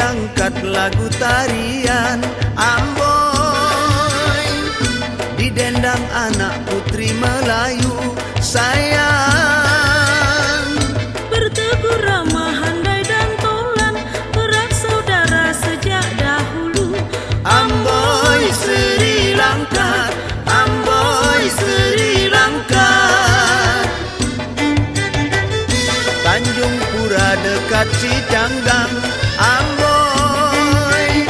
angkat lagu tarian Amboy, didendang anak putri Melayu sayang. Bertegur ramah, handai dan tolan, erat saudara sejak dahulu. Amboy Sri Lanka, Amboy Sri Lanka. Tanjung Pura dekat Cicanggang Amboy,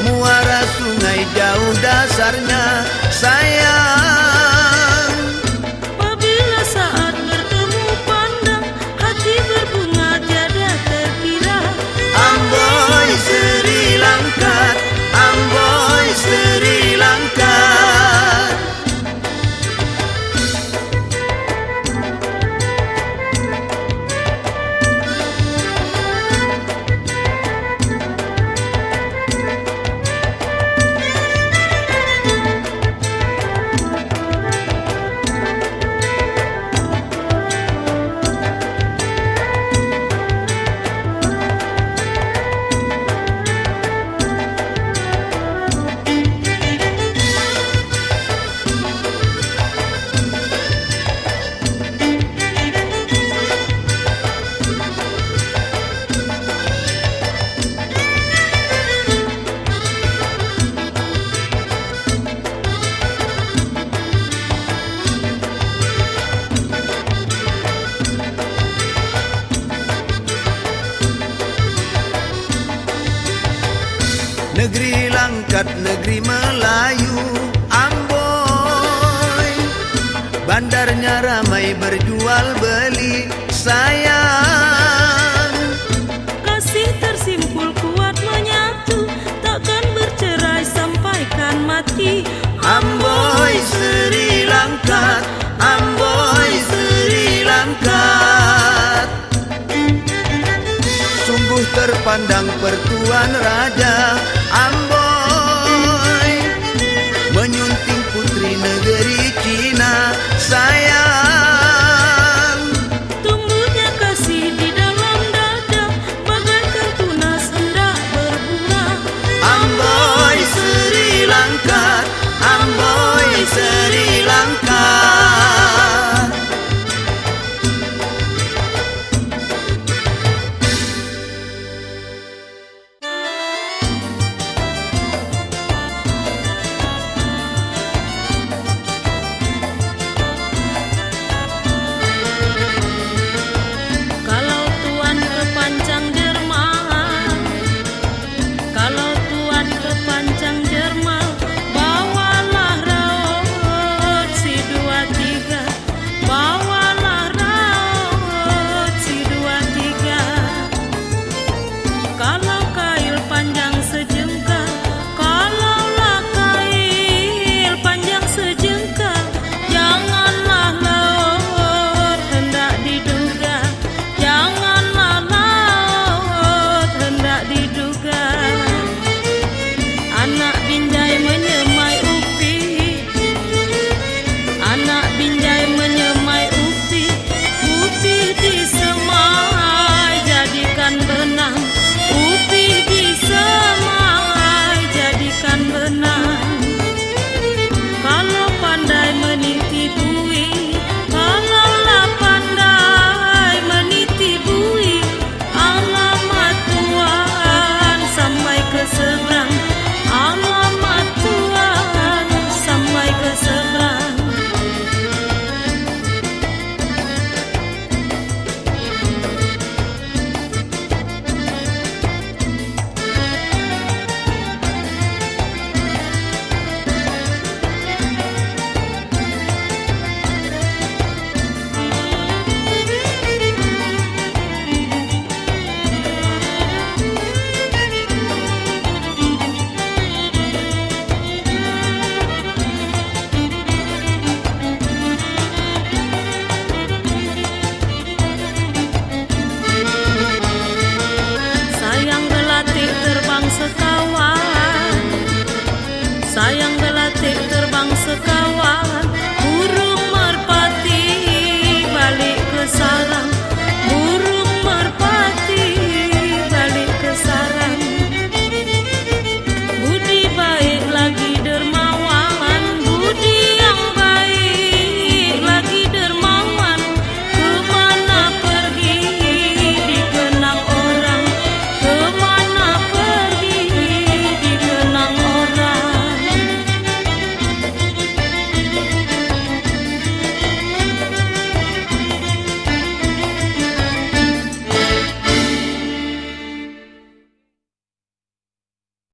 muara sungai jauh dasarnya sayang. Apabila saat bertemu pandang, hati berbunga tiada terkira. Amboy Sri Lanka, Amboy Sri Lanka. Negeri Langkat, negeri Melayu Amboy, bandarnya ramai berjual beli sayang. Kasih tersimpul kuat menyatu, takkan bercerai sampaikan mati. Amboy Sri Lanka, Amboy Sri Lanka. Sungguh terpandang pertuan raja Amboy,